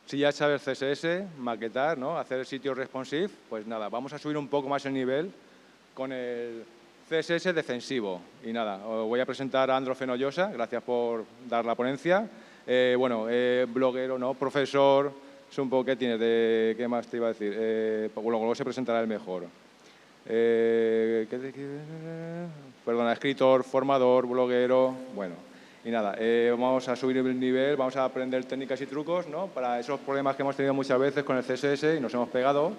Si ya sabes CSS, maquetar, ¿no? Hacer sitios responsive, pues nada, vamos a subir un poco más el nivel con el CSS defensivo. Y nada, os voy a presentar a Andro Fenollosa, gracias por dar la ponencia. Bloguero, ¿no? Profesor, es un poco, ¿qué tienes? ¿Qué más te iba a decir? Luego se presentará el mejor. Perdona, escritor, formador, bloguero, bueno. Y nada, vamos a subir el nivel, vamos a aprender técnicas y trucos, ¿no? Para esos problemas que hemos tenido muchas veces con el CSS y nos hemos pegado.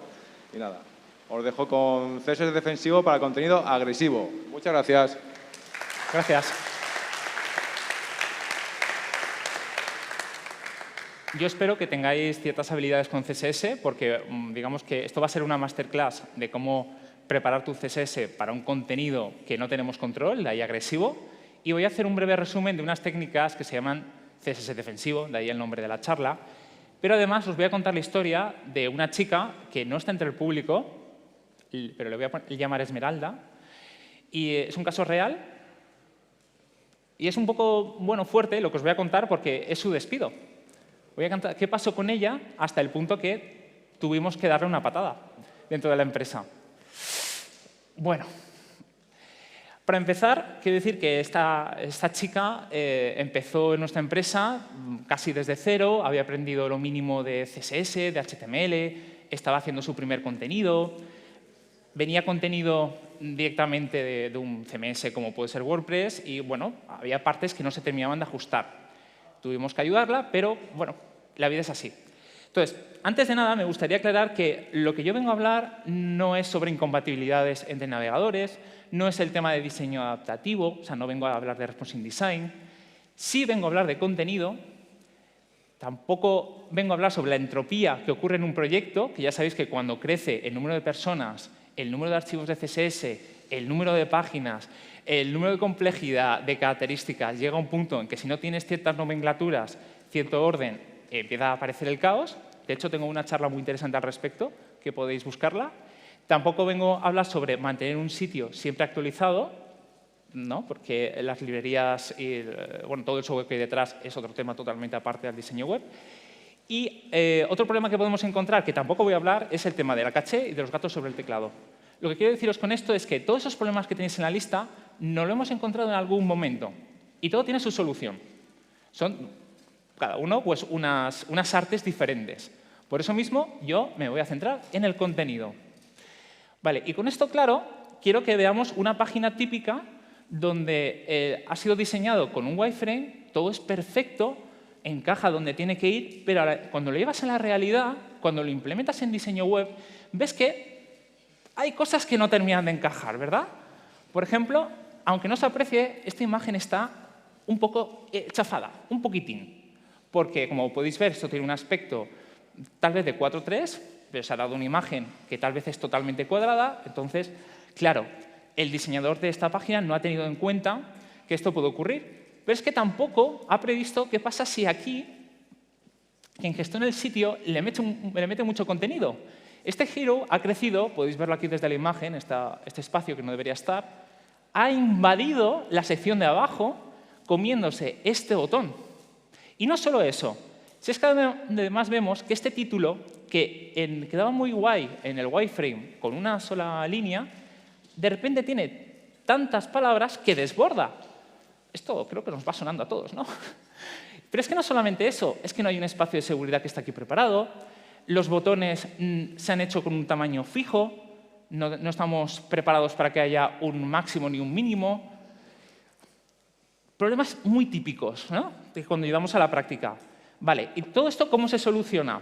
Y nada, os dejo con CSS defensivo para contenido agresivo. Muchas gracias. Gracias. Yo espero que tengáis ciertas habilidades con CSS porque digamos que esto va a ser una masterclass de cómo preparar tu CSS para un contenido que no tenemos control, de ahí agresivo. Y voy a hacer un breve resumen de unas técnicas que se llaman CSS defensivo, de ahí el nombre de la charla. Pero además os voy a contar la historia de una chica que no está entre el público, pero le voy a llamar Esmeralda. Y es un caso real. Y es un poco fuerte lo que os voy a contar porque es su despido. Voy a contar qué pasó con ella hasta el punto que tuvimos que darle una patada dentro de la empresa. Bueno. Para empezar, quiero decir que esta chica empezó en nuestra empresa casi desde cero, había aprendido lo mínimo de CSS, de HTML, estaba haciendo su primer contenido, venía contenido directamente de un CMS como puede ser WordPress y, bueno, había partes que no se terminaban de ajustar. Tuvimos que ayudarla, pero, bueno, la vida es así. Entonces, antes de nada, me gustaría aclarar que lo que yo vengo a hablar no es sobre incompatibilidades entre navegadores, no es el tema de diseño adaptativo, o sea, no vengo a hablar de responsive design. Sí vengo a hablar de contenido, tampoco vengo a hablar sobre la entropía que ocurre en un proyecto, que ya sabéis que cuando crece el número de personas, el número de archivos de CSS, el número de páginas, el número de complejidad de características, llega a un punto en que si no tienes ciertas nomenclaturas, cierto orden, empieza a aparecer el caos. De hecho, tengo una charla muy interesante al respecto, que podéis buscarla. Tampoco vengo a hablar sobre mantener un sitio siempre actualizado, ¿no? Porque las librerías y todo el software que hay detrás es otro tema totalmente aparte del diseño web. Y otro problema que podemos encontrar, que tampoco voy a hablar, es el tema de la caché y de los gatos sobre el teclado. Lo que quiero deciros con esto es que todos esos problemas que tenéis en la lista no lo hemos encontrado en algún momento. Y todo tiene su solución. Son cada uno pues, unas artes diferentes. Por eso mismo, yo me voy a centrar en el contenido. Vale, y con esto claro, quiero que veamos una página típica donde ha sido diseñado con un wireframe, todo es perfecto, encaja donde tiene que ir, pero cuando lo llevas a la realidad, cuando lo implementas en diseño web, ves que hay cosas que no terminan de encajar, ¿verdad? Por ejemplo, aunque no se aprecie, esta imagen está un poco chafada, un poquitín. Porque, como podéis ver, esto tiene un aspecto tal vez de 4:3, pero se ha dado una imagen que tal vez es totalmente cuadrada. Entonces, claro, el diseñador de esta página no ha tenido en cuenta que esto puede ocurrir. Pero es que tampoco ha previsto qué pasa si aquí, quien gestiona el sitio, le mete mucho contenido. Este hero ha crecido, podéis verlo aquí desde la imagen, este espacio que no debería estar, ha invadido la sección de abajo comiéndose este botón. Y no solo eso, si es que además vemos que este título, que quedaba muy guay en el wireframe con una sola línea, de repente tiene tantas palabras que desborda. Esto creo que nos va sonando a todos, ¿no? Pero es que no solamente eso, es que no hay un espacio de seguridad que está aquí preparado, los botones se han hecho con un tamaño fijo, no estamos preparados para que haya un máximo ni un mínimo. Problemas muy típicos, ¿no? De cuando llevamos a la práctica. Vale, ¿y todo esto cómo se soluciona?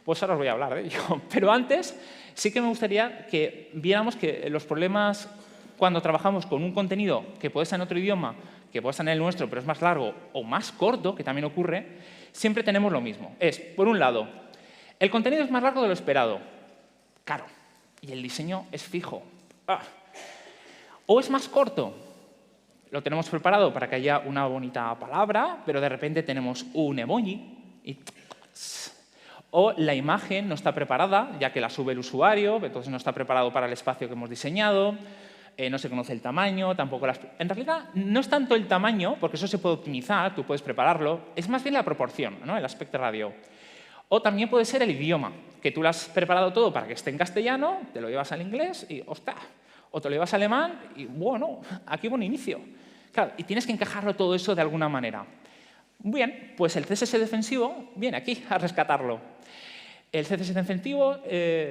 Pues ahora os voy a hablar de ello. Pero antes sí que me gustaría que viéramos que los problemas cuando trabajamos con un contenido que puede estar en otro idioma, que puede estar en el nuestro, pero es más largo o más corto, que también ocurre, siempre tenemos lo mismo. Es, por un lado, el contenido es más largo de lo esperado. Claro. Y el diseño es fijo. O es más corto. Lo tenemos preparado para que haya una bonita palabra, pero de repente tenemos un emoji y... O la imagen no está preparada, ya que la sube el usuario, entonces no está preparado para el espacio que hemos diseñado. no se conoce el tamaño, tampoco las... En realidad, no es tanto el tamaño, porque eso se puede optimizar, tú puedes prepararlo, es más bien la proporción, ¿no? El aspecto radio. O también puede ser el idioma, que tú lo has preparado todo para que esté en castellano, te lo llevas al inglés y ¡ostras! O te lo llevas al alemán y bueno, aquí hubo un inicio. Claro, y tienes que encajarlo todo eso de alguna manera. Bien, pues el CSS defensivo viene aquí a rescatarlo. El CSS defensivo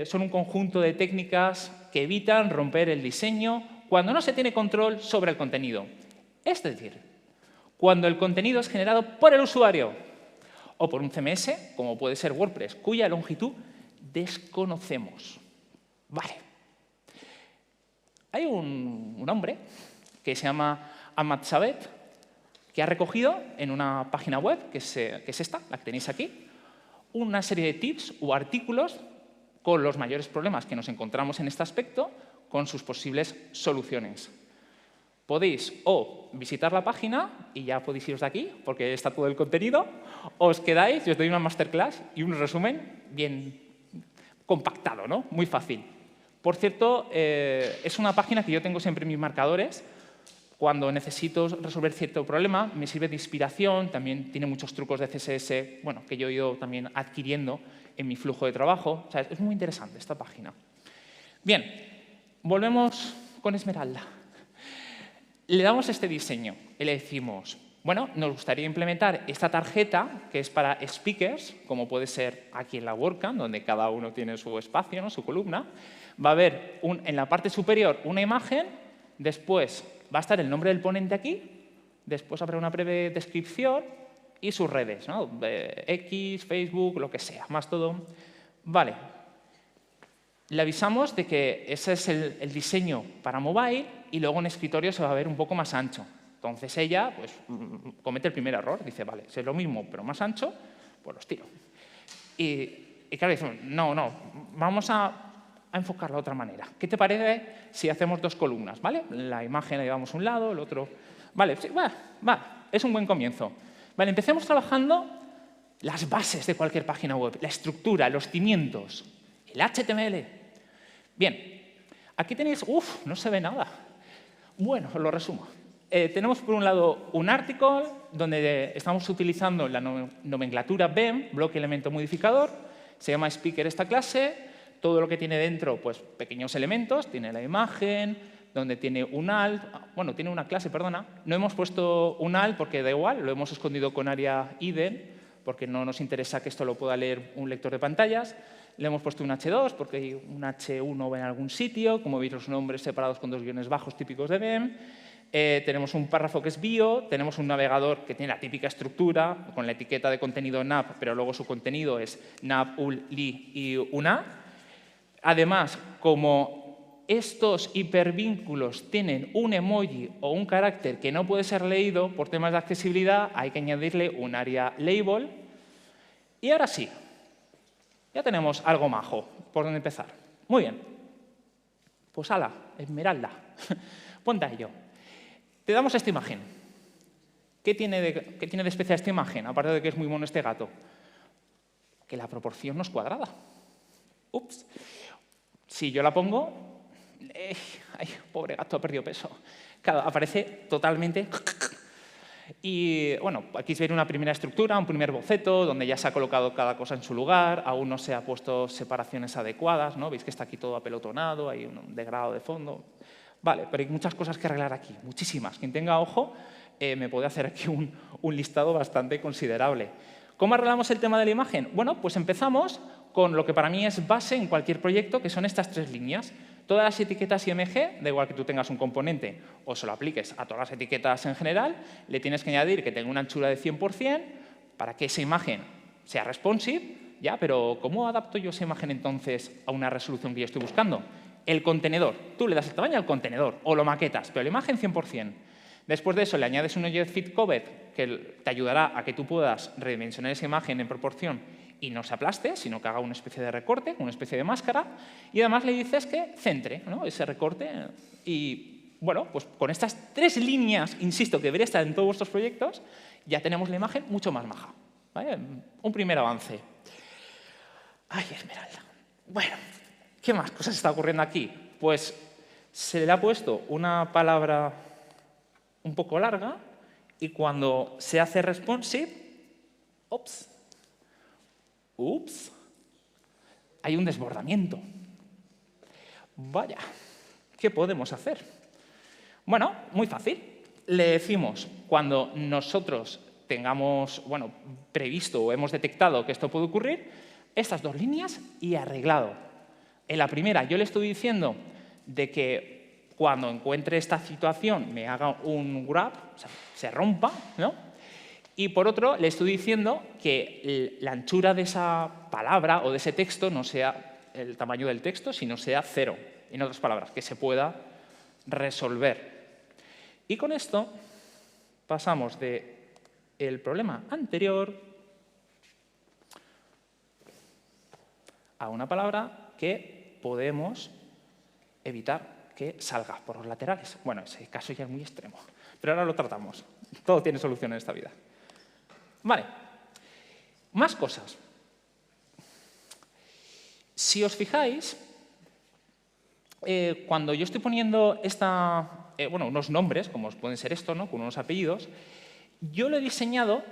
son un conjunto de técnicas que evitan romper el diseño cuando no se tiene control sobre el contenido. Es decir, cuando el contenido es generado por el usuario o por un CMS, como puede ser WordPress, cuya longitud desconocemos. Vale. Hay un hombre que se llama Ahmad Sabet, que ha recogido en una página web, que es esta, la que tenéis aquí, una serie de tips o artículos con los mayores problemas que nos encontramos en este aspecto, con sus posibles soluciones. Podéis o visitar la página y ya podéis iros de aquí, porque está todo el contenido, o os quedáis y os doy una masterclass y un resumen bien compactado, ¿no? Muy fácil. Por cierto, es una página que yo tengo siempre en mis marcadores. Cuando necesito resolver cierto problema, me sirve de inspiración, también tiene muchos trucos de CSS, bueno, que yo he ido también adquiriendo en mi flujo de trabajo. O sea, es muy interesante esta página. Bien, volvemos con Esmeralda. Le damos este diseño y le decimos, bueno, nos gustaría implementar esta tarjeta que es para speakers, como puede ser aquí en la WordCamp, donde cada uno tiene su espacio, ¿no? Su columna. Va a haber en la parte superior una imagen, después va a estar el nombre del ponente aquí, después habrá una breve descripción y sus redes, ¿no? X, Facebook, lo que sea, más todo. Vale. Le avisamos de que ese es el diseño para mobile y luego en escritorio se va a ver un poco más ancho. Entonces ella pues, comete el primer error, dice, vale, si es lo mismo pero más ancho, pues los tiro. Y claro, decimos, no, vamos a enfocarlo de otra manera. ¿Qué te parece si hacemos dos columnas? ¿Vale? La imagen la llevamos a un lado, el otro... Vale, sí, va, es un buen comienzo. Vale, empecemos trabajando las bases de cualquier página web, la estructura, los cimientos, el HTML. Bien, aquí tenéis... no se ve nada. Bueno, os lo resumo. Tenemos por un lado un article donde estamos utilizando la nomenclatura BEM, bloque elemento modificador, se llama speaker esta clase. Todo lo que tiene dentro, pues pequeños elementos, tiene la imagen, donde tiene un alt, bueno, tiene una clase, perdona. No hemos puesto un alt porque da igual, lo hemos escondido con área hidden, porque no nos interesa que esto lo pueda leer un lector de pantallas. Le hemos puesto un H2 porque hay un H1 va en algún sitio, como veis los nombres separados con dos guiones bajos típicos de BEM. Tenemos un párrafo que es bio, tenemos un navegador que tiene la típica estructura, con la etiqueta de contenido nav, pero luego su contenido es nav, ul, li y una. Además, como estos hipervínculos tienen un emoji o un carácter que no puede ser leído por temas de accesibilidad, hay que añadirle un área label. Y ahora sí, ya tenemos algo majo por donde empezar. Muy bien. Pues ala, Esmeralda, ponte a ello. Te damos esta imagen. ¿Qué tiene de especial esta imagen, aparte de que es muy mono este gato? Que la proporción no es cuadrada. Ups. Si yo la pongo, ay, pobre gato, ha perdido peso. Claro, aparece totalmente... Y bueno, aquí se ve una primera estructura, un primer boceto, donde ya se ha colocado cada cosa en su lugar, aún no se ha puesto separaciones adecuadas, ¿no? Veis que está aquí todo apelotonado, hay un degradado de fondo. Vale, pero hay muchas cosas que arreglar aquí, muchísimas. Quien tenga ojo me puede hacer aquí un listado bastante considerable. ¿Cómo arreglamos el tema de la imagen? Bueno, pues empezamos con lo que para mí es base en cualquier proyecto, que son estas tres líneas. Todas las etiquetas IMG, da igual que tú tengas un componente o se lo apliques a todas las etiquetas en general, le tienes que añadir que tenga una anchura de 100% para que esa imagen sea responsive, ¿ya? Pero ¿cómo adapto yo esa imagen entonces a una resolución que yo estoy buscando? El contenedor. Tú le das el tamaño al contenedor o lo maquetas, pero la imagen 100%. Después de eso le añades un OJFit Covet que te ayudará a que tú puedas redimensionar esa imagen en proporción y no se aplaste, sino que haga una especie de recorte, una especie de máscara, y además le dices que centre, ¿no? Ese recorte. Y bueno, pues con estas tres líneas, insisto, que debería estar en todos vuestros proyectos, ya tenemos la imagen mucho más maja, ¿vale? Un primer avance. Ay, Esmeralda. Bueno, ¿qué más cosas está ocurriendo aquí? Pues Se le ha puesto una palabra un poco larga y cuando se hace responsive, ups, hay un desbordamiento. Vaya, ¿qué podemos hacer? Bueno, muy fácil. Le decimos, cuando nosotros tengamos previsto o hemos detectado que esto puede ocurrir, estas 2 líneas y arreglado. En la primera yo le estoy diciendo de que cuando encuentre esta situación me haga un grab, o sea, se rompa, ¿no? Y por otro le estoy diciendo que la anchura de esa palabra o de ese texto no sea el tamaño del texto, sino sea 0. En otras palabras, que se pueda resolver. Y con esto pasamos del problema anterior a una palabra que podemos evitar que salga por los laterales. Bueno, ese caso ya es muy extremo, pero ahora lo tratamos. Todo tiene solución en esta vida. Vale, más cosas. Si os fijáis, cuando yo estoy poniendo unos nombres, como pueden ser estos, ¿no? Con unos apellidos, yo lo he diseñado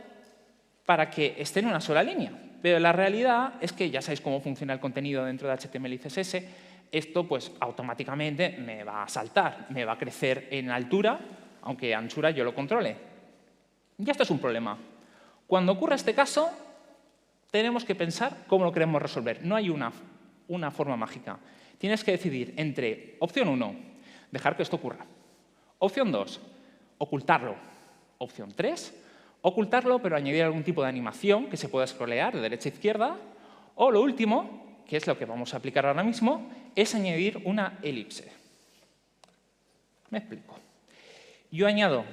para que esté en una sola línea. Pero la realidad es que ya sabéis cómo funciona el contenido dentro de HTML y CSS. Esto pues automáticamente me va a saltar, me va a crecer en altura, aunque anchura yo lo controle. Y esto es un problema. Cuando ocurra este caso, tenemos que pensar cómo lo queremos resolver. No hay una forma mágica. Tienes que decidir entre opción 1, dejar que esto ocurra. Opción 2, ocultarlo. Opción 3, ocultarlo pero añadir algún tipo de animación que se pueda scrollear de derecha a izquierda. O lo último, que es lo que vamos a aplicar ahora mismo, es añadir una elipse. Me explico. Yo añado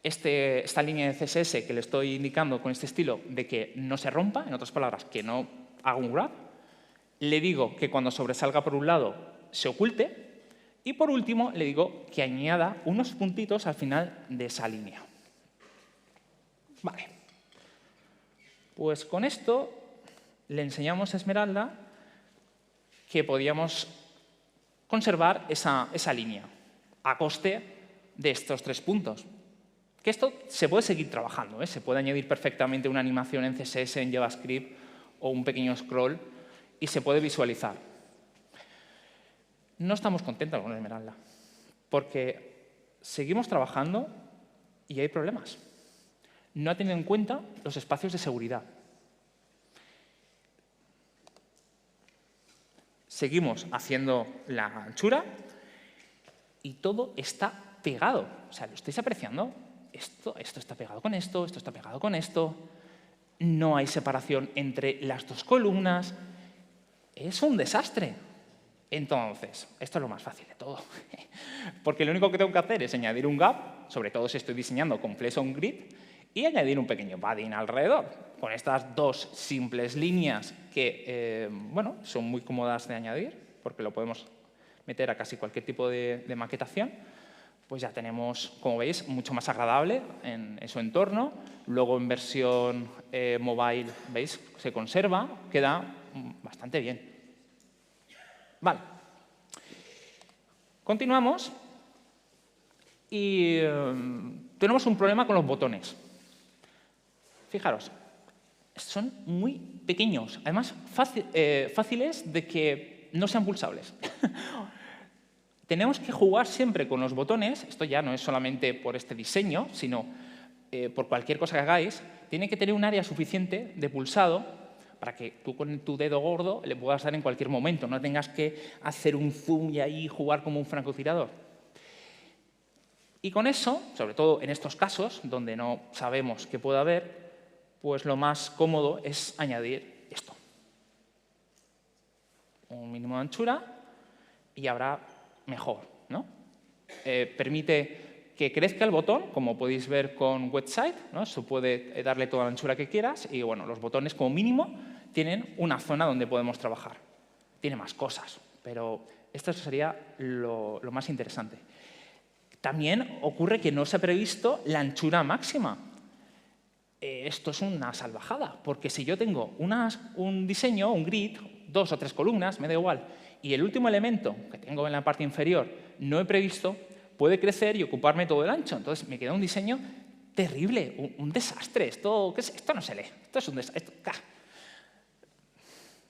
esta línea de CSS que le estoy indicando con este estilo de que no se rompa, en otras palabras, que no haga un grab. Le digo que cuando sobresalga por un lado se oculte. Y por último, le digo que añada unos puntitos al final de esa línea. Vale. Pues con esto le enseñamos a Esmeralda que podíamos conservar esa línea a coste de estos 3 puntos. Que esto se puede seguir trabajando, ¿eh? Se puede añadir perfectamente una animación en CSS, en JavaScript o un pequeño scroll y se puede visualizar. No estamos contentos con Esmeralda porque seguimos trabajando y hay problemas. No ha tenido en cuenta los espacios de seguridad. Seguimos haciendo la anchura y todo está pegado. O sea, ¿lo estáis apreciando? Esto está pegado con esto está pegado con esto. No hay separación entre las 2 columnas. Es un desastre. Entonces, esto es lo más fácil de todo. Porque lo único que tengo que hacer es añadir un gap, sobre todo si estoy diseñando con Flex on Grid, y añadir un pequeño padding alrededor. Con estas 2 simples líneas que son muy cómodas de añadir, porque lo podemos meter a casi cualquier tipo de maquetación, pues ya tenemos, como veis, mucho más agradable en su entorno. Luego en versión mobile, veis, se conserva, queda bastante bien. Vale. Continuamos y tenemos un problema con los botones. Fijaros, son muy pequeños, además fáciles de que no sean pulsables. Tenemos que jugar siempre con los botones, esto ya no es solamente por este diseño, sino por cualquier cosa que hagáis, tiene que tener un área suficiente de pulsado para que tú con tu dedo gordo le puedas dar en cualquier momento, no tengas que hacer un zoom y ahí jugar como un francotirador. Y con eso, sobre todo en estos casos, donde no sabemos qué puede haber, pues lo más cómodo es añadir esto. Un mínimo de anchura y habrá mejor, ¿no? Permite que crezca el botón, como podéis ver con WetSide, ¿no? Eso puede darle toda la anchura que quieras y bueno, los botones como mínimo tienen una zona donde podemos trabajar. Tiene más cosas, pero esto sería lo más interesante. También ocurre que no se ha previsto la anchura máxima. Esto es una salvajada, porque si yo tengo un diseño, un grid, 2 o 3 columnas, me da igual, y el último elemento que tengo en la parte inferior no he previsto, puede crecer y ocuparme todo el ancho. Entonces me queda un diseño terrible, un desastre. Esto no se lee, esto es un desastre.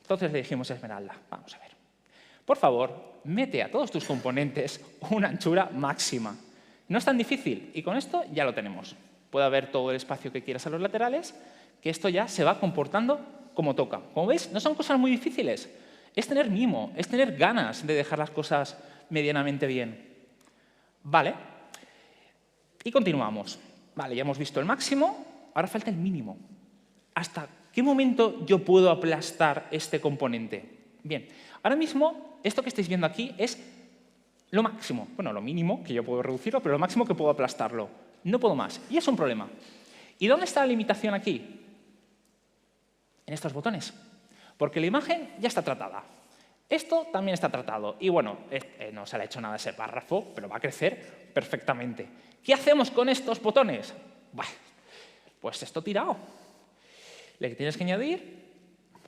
Entonces le dijimos a Esmeralda, vamos a ver, por favor, mete a todos tus componentes una anchura máxima. No es tan difícil y con esto ya lo tenemos. Puede haber todo el espacio que quieras a los laterales, que esto ya se va comportando como toca. Como veis, no son cosas muy difíciles. Es tener mimo, es tener ganas de dejar las cosas medianamente bien. Vale. Y continuamos. Vale, ya hemos visto el máximo, ahora falta el mínimo. ¿Hasta qué momento yo puedo aplastar este componente? Bien, ahora mismo esto que estáis viendo aquí es lo máximo. Bueno, lo mínimo, que yo puedo reducirlo, pero lo máximo que puedo aplastarlo. No puedo más. Y es un problema. ¿Y dónde está la limitación aquí? En estos botones. Porque la imagen ya está tratada. Esto también está tratado. Y bueno, no se le ha hecho nada a ese párrafo, pero va a crecer perfectamente. ¿Qué hacemos con estos botones? Bueno, pues esto tirado. Le tienes que añadir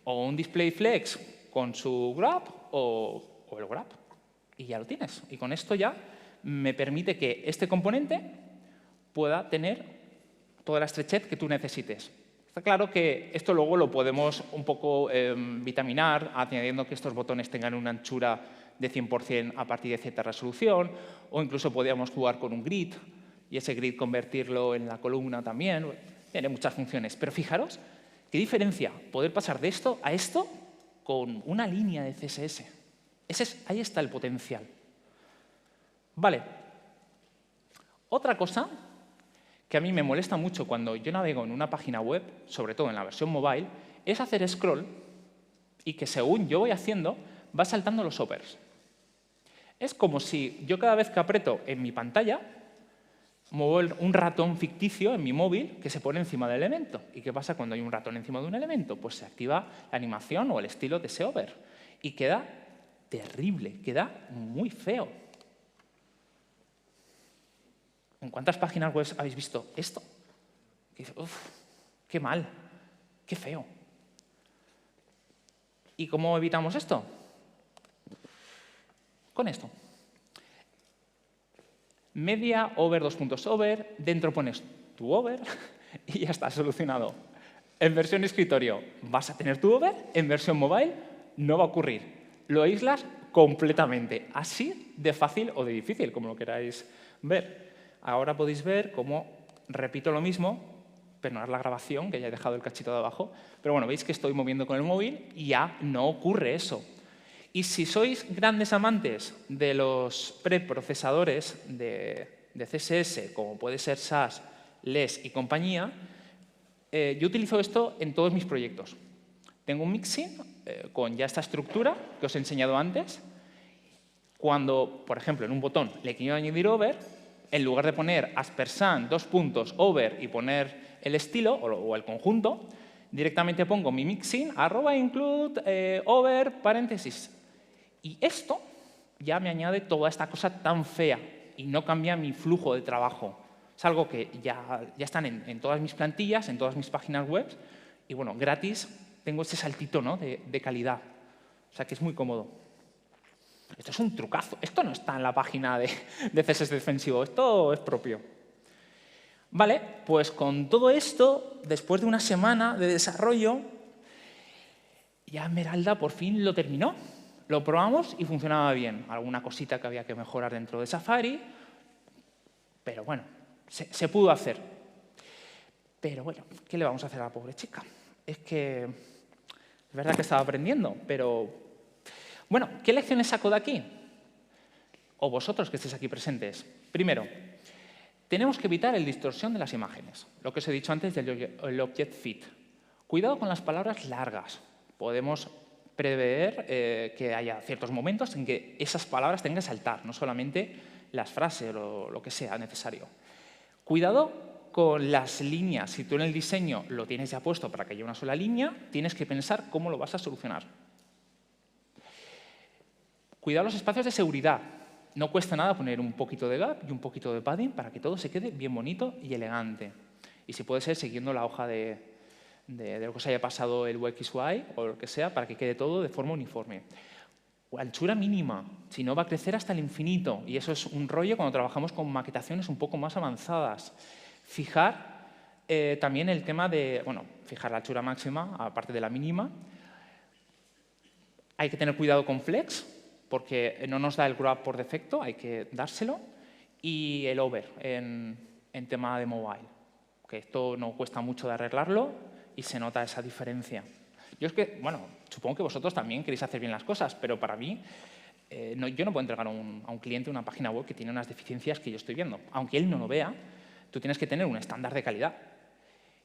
o un display flex con su grab o el grab. Y ya lo tienes. Y con esto ya me permite que este componente pueda tener toda la estrechez que tú necesites. Está claro que esto luego lo podemos un poco vitaminar, añadiendo que estos botones tengan una anchura de 100% a partir de cierta resolución, o incluso podríamos jugar con un grid, y ese grid convertirlo en la columna también. Tiene muchas funciones. Pero fijaros, ¿qué diferencia poder pasar de esto a esto con una línea de CSS? Ahí está el potencial. Vale. Otra cosa que a mí me molesta mucho cuando yo navego en una página web, sobre todo en la versión mobile, es hacer scroll y que según yo voy haciendo, va saltando los overs. Es como si yo cada vez que aprieto en mi pantalla, muevo un ratón ficticio en mi móvil que se pone encima del elemento. ¿Y qué pasa cuando hay un ratón encima de un elemento? Pues se activa la animación o el estilo de ese over. Y queda terrible, queda muy feo. ¿En cuántas páginas web habéis visto esto? Uf, qué mal, qué feo. ¿Y cómo evitamos esto? Con esto. Media, over, 2 puntos over, dentro pones tu over y ya está solucionado. En versión escritorio vas a tener tu over, en versión mobile no va a ocurrir. Lo aíslas completamente, así de fácil o de difícil, como lo queráis ver. Ahora podéis ver cómo repito lo mismo, pero no es la grabación, que ya he dejado el cachito de abajo, pero bueno, veis que estoy moviendo con el móvil y ya no ocurre eso. Y si sois grandes amantes de los preprocesadores de CSS, como puede ser SAS, LESS y compañía, yo utilizo esto en todos mis proyectos. Tengo un mixin con ya esta estructura que os he enseñado antes. Cuando, por ejemplo, en un botón le quiero añadir over, en lugar de poner aspersan, 2 puntos, over y poner el estilo o el conjunto, directamente pongo mi mixin, @include, over, paréntesis. Y esto ya me añade toda esta cosa tan fea y no cambia mi flujo de trabajo. Es algo que ya están en todas mis plantillas, en todas mis páginas web, y bueno, gratis tengo ese saltito, ¿no?, de calidad. O sea que es muy cómodo. Esto es un trucazo. Esto no está en la página de CSS defensivo. Esto es propio. Vale, pues con todo esto, después de una semana de desarrollo, ya Esmeralda por fin lo terminó. Lo probamos y funcionaba bien. Alguna cosita que había que mejorar dentro de Safari, pero bueno, se pudo hacer. Pero bueno, ¿qué le vamos a hacer a la pobre chica? Es que es verdad que estaba aprendiendo, pero bueno, ¿qué lecciones saco de aquí? O vosotros que estéis aquí presentes. Primero, tenemos que evitar la distorsión de las imágenes. Lo que os he dicho antes del Object Fit. Cuidado con las palabras largas. Podemos prever que haya ciertos momentos en que esas palabras tengan que saltar, no solamente las frases o lo que sea necesario. Cuidado con las líneas. Si tú en el diseño lo tienes ya puesto para que haya una sola línea, tienes que pensar cómo lo vas a solucionar. Cuidado los espacios de seguridad. No cuesta nada poner un poquito de gap y un poquito de padding para que todo se quede bien bonito y elegante. Y si puede ser, siguiendo la hoja de lo que os haya pasado el UXY o lo que sea, para que quede todo de forma uniforme. anchura mínima, si no va a crecer hasta el infinito. Y eso es un rollo cuando trabajamos con maquetaciones un poco más avanzadas. Fijar también el tema de, bueno, fijar la anchura máxima, aparte de la mínima. Hay que tener cuidado con Flex, porque no nos da el grab por defecto, hay que dárselo. Y el over en tema de mobile, que esto no cuesta mucho de arreglarlo y se nota esa diferencia. Yo es que, bueno, supongo que vosotros también queréis hacer bien las cosas, pero para mí, yo no puedo entregar a un cliente una página web que tiene unas deficiencias que yo estoy viendo. Aunque él no lo vea, tú tienes que tener un estándar de calidad.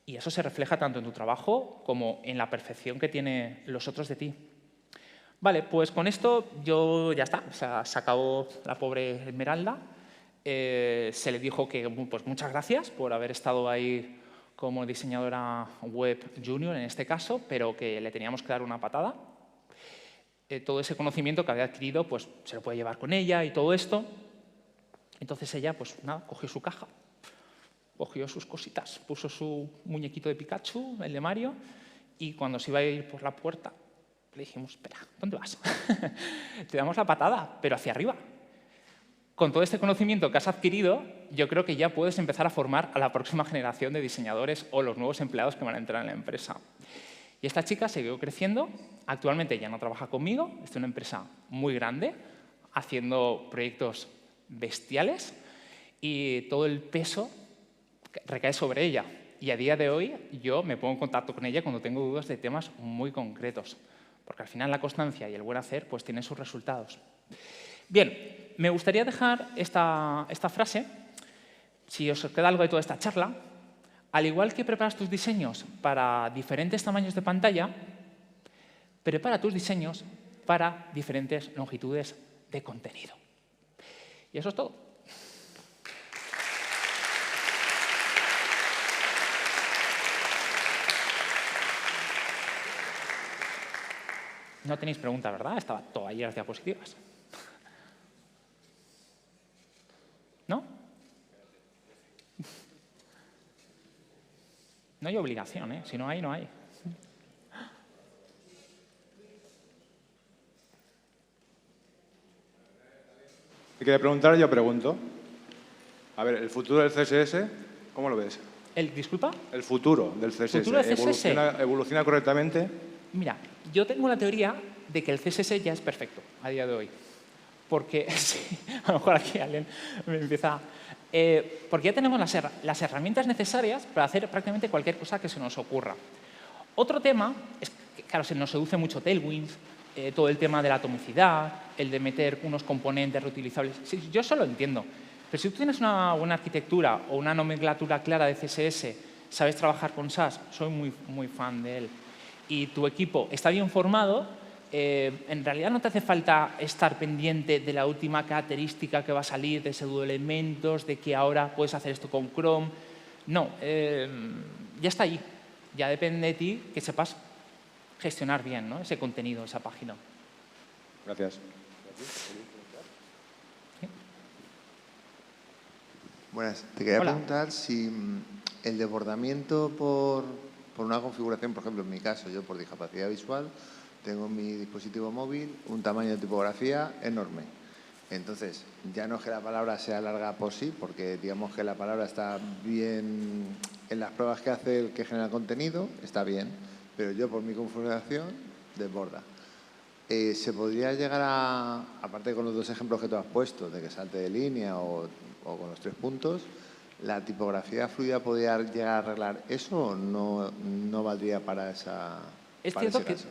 Y eso se refleja tanto en tu trabajo como en la percepción que tienen los otros de ti. Vale, pues con esto yo ya está. O sea, se acabó la pobre Esmeralda. Se le dijo que pues, muchas gracias por haber estado ahí como diseñadora web junior en este caso, pero que le teníamos que dar una patada. Todo ese conocimiento que había adquirido pues, se lo puede llevar con ella y todo esto. Entonces ella, pues nada, cogió su caja, cogió sus cositas, puso su muñequito de Pikachu, el de Mario, y cuando se iba a ir por la puerta, le dijimos, espera, ¿dónde vas? Te damos la patada, pero hacia arriba. Con todo este conocimiento que has adquirido, yo creo que ya puedes empezar a formar a la próxima generación de diseñadores o los nuevos empleados que van a entrar en la empresa. Y esta chica siguió creciendo. Actualmente ya no trabaja conmigo, está en una empresa muy grande, haciendo proyectos bestiales y todo el peso recae sobre ella. Y a día de hoy yo me pongo en contacto con ella cuando tengo dudas de temas muy concretos, porque al final la constancia y el buen hacer pues tienen sus resultados. Bien, me gustaría dejar esta frase, si os queda algo de toda esta charla. Al igual que preparas tus diseños para diferentes tamaños de pantalla, prepara tus diseños para diferentes longitudes de contenido. Y eso es todo. No tenéis preguntas, ¿verdad? Estaba todo ahí las diapositivas. ¿No? No hay obligación, ¿eh? Si no hay, no hay. Si quiere preguntar, yo pregunto. A ver, el futuro del CSS, ¿cómo lo ves? ¿Disculpa? El futuro del CSS. ¿Futuro del CSS? ¿Evoluciona correctamente? Mira, yo tengo la teoría de que el CSS ya es perfecto a día de hoy. Porque, sí, a lo mejor aquí alguien me empieza... porque ya tenemos las herramientas necesarias para hacer prácticamente cualquier cosa que se nos ocurra. Otro tema es que, claro, se nos seduce mucho Tailwinds, todo el tema de la atomicidad, el de meter unos componentes reutilizables. Sí, yo eso lo entiendo. Pero si tú tienes una buena arquitectura o una nomenclatura clara de CSS, sabes trabajar con SAS, soy muy fan de él, y tu equipo está bien formado, en realidad no te hace falta estar pendiente de la última característica que va a salir de pseudoelementos, de que ahora puedes hacer esto con Chrome. No, ya está ahí. Ya depende de ti que sepas gestionar bien, ¿no?, ese contenido, esa página. Gracias. ¿Sí? Buenas. Te quería preguntar si el desbordamiento por una configuración, por ejemplo, en mi caso, yo por discapacidad visual, tengo en mi dispositivo móvil un tamaño de tipografía enorme. Entonces, ya no es que la palabra sea larga por sí, porque digamos que la palabra está bien en las pruebas que hace el que genera contenido, está bien, pero yo por mi configuración desborda. ¿Se podría llegar a, aparte con los dos ejemplos que tú has puesto, de que salte de línea o con los 3 puntos, la tipografía fluida podría llegar a arreglar eso o no valdría para esa Es para cierto ese que... caso?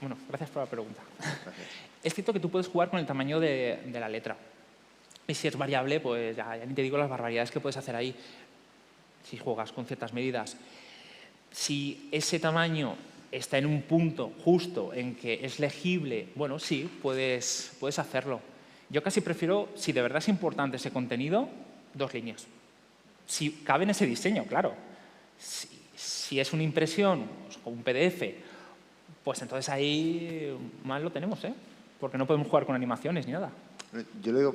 Bueno, gracias por la pregunta. Gracias. Es cierto que tú puedes jugar con el tamaño de la letra. Y si es variable, pues ya ni te digo las barbaridades que puedes hacer ahí si juegas con ciertas medidas. Si ese tamaño está en un punto justo en que es legible, bueno, sí, puedes hacerlo. Yo casi prefiero, si de verdad es importante ese contenido, 2 líneas. Si cabe en ese diseño, claro. Si es una impresión o un PDF, pues entonces ahí mal lo tenemos, ¿eh? Porque no podemos jugar con animaciones ni nada. Yo le digo,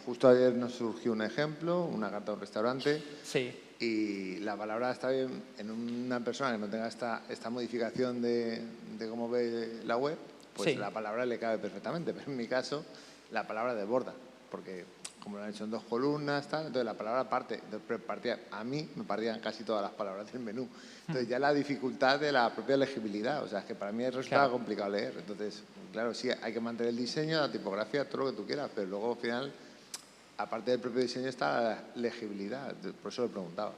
justo ayer nos surgió un ejemplo, una carta a un restaurante. Sí. Y la palabra está bien en una persona que no tenga esta modificación de cómo ve la web, pues Sí. la palabra le cabe perfectamente, pero en mi caso la palabra desborda, porque como lo han hecho en 2 columnas, tal, entonces la palabra a mí me partían casi todas las palabras del menú. Entonces ya la dificultad de la propia legibilidad, o sea, es que para mí resultaba complicado leer. Entonces, claro, sí, hay que mantener el diseño, la tipografía, todo lo que tú quieras, pero luego al final, aparte del propio diseño, está la legibilidad, por eso lo preguntaba.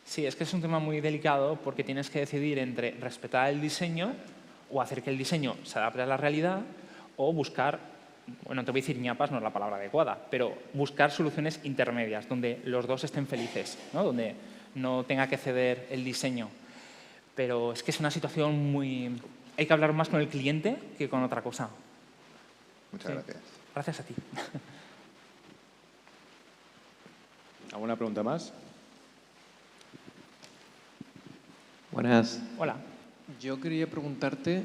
Sí, es que es un tema muy delicado porque tienes que decidir entre respetar el diseño o hacer que el diseño se adapte a la realidad o buscar, bueno, te voy a decir ñapas, no es la palabra adecuada, pero buscar soluciones intermedias donde los dos estén felices, ¿no? Donde no tenga que ceder el diseño. Pero es que es una situación muy... Hay que hablar más con el cliente que con otra cosa. Muchas gracias. Gracias a ti. ¿Alguna pregunta más? Buenas. Hola. Yo quería preguntarte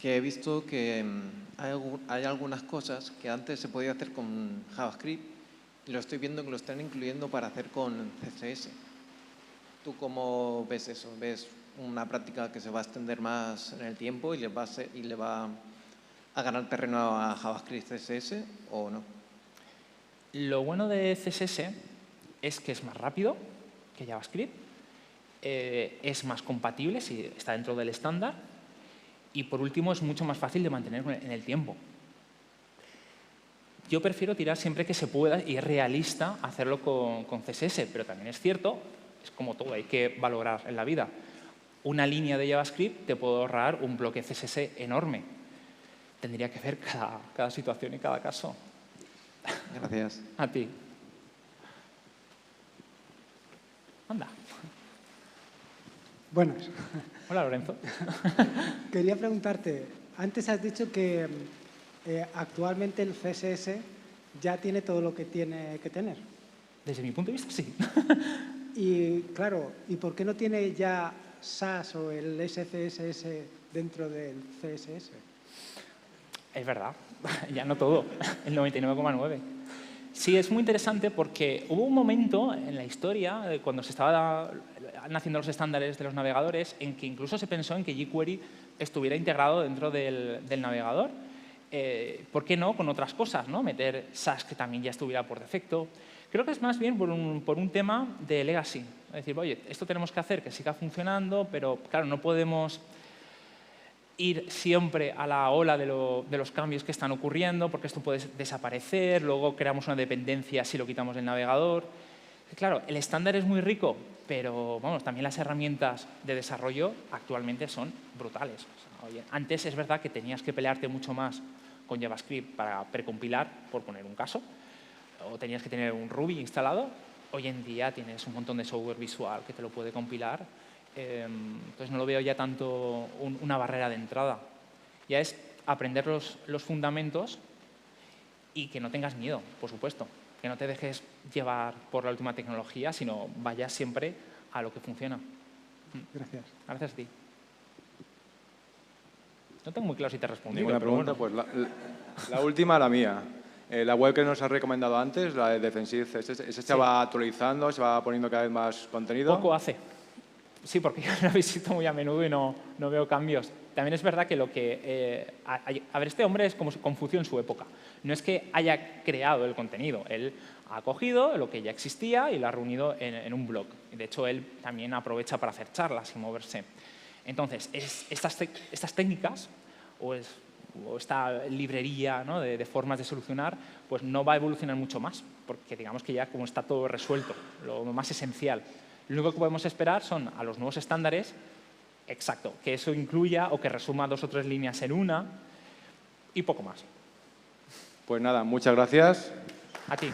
que he visto que hay algunas cosas que antes se podía hacer con JavaScript y lo estoy viendo que lo están incluyendo para hacer con CSS. ¿Tú cómo ves eso? ¿Ves una práctica que se va a extender más en el tiempo y le va a ganar terreno a JavaScript CSS o no? Lo bueno de CSS es que es más rápido que JavaScript, es más compatible si está dentro del estándar y, por último, es mucho más fácil de mantener en el tiempo. Yo prefiero tirar siempre que se pueda y es realista hacerlo con CSS, pero también es cierto, es como todo, hay que valorar en la vida. Una línea de JavaScript te puede ahorrar un bloque CSS enorme. Tendría que ver cada situación y cada caso. Gracias. A ti. Anda. Buenas. Hola, Lorenzo. Quería preguntarte, antes has dicho que actualmente el CSS ya tiene todo lo que tiene que tener. Desde mi punto de vista, sí. Y claro, ¿y por qué no tiene ya SAS o el SCSS dentro del CSS? Es verdad, ya no todo, el 99,9. Sí, es muy interesante porque hubo un momento en la historia, cuando se estaban haciendo los estándares de los navegadores, en que incluso se pensó en que jQuery estuviera integrado dentro del navegador. ¿Por qué no con otras cosas, ¿no? Meter SAS que también ya estuviera por defecto. Creo que es más bien por un tema de legacy. Es decir, oye, esto tenemos que hacer que siga funcionando, pero claro, no podemos ir siempre a la ola de los cambios que están ocurriendo, porque esto puede desaparecer, luego creamos una dependencia si lo quitamos del navegador. Claro, el estándar es muy rico, pero vamos, también las herramientas de desarrollo actualmente son brutales. O sea, oye, antes es verdad que tenías que pelearte mucho más con JavaScript para precompilar, por poner un caso, o tenías que tener un Ruby instalado. Hoy en día tienes un montón de software visual que te lo puede compilar. Entonces no lo veo ya tanto una barrera de entrada. Ya es aprender los fundamentos y que no tengas miedo, por supuesto. Que no te dejes llevar por la última tecnología, sino vayas siempre a lo que funciona. Gracias. Gracias a ti. No tengo muy claro si te he respondido. Ninguna pregunta, bueno. Pues la última, la mía. La web que nos has recomendado antes, la de Defensive CSS, ¿esa se va actualizando, se va poniendo cada vez más contenido? Poco hace. Sí, porque yo la visito muy a menudo y no veo cambios. También es verdad que a ver, este hombre es como Confucio en su época. No es que haya creado el contenido. Él ha cogido lo que ya existía y lo ha reunido en un blog. De hecho, él también aprovecha para hacer charlas y moverse. Entonces, estas técnicas o esta librería, ¿no?, de formas de solucionar, pues no va a evolucionar mucho más, porque digamos que ya como está todo resuelto, lo más esencial. Lo único que podemos esperar son a los nuevos estándares, exacto, que eso incluya o que resuma 2 o 3 líneas en una y poco más. Pues nada, muchas gracias. A ti.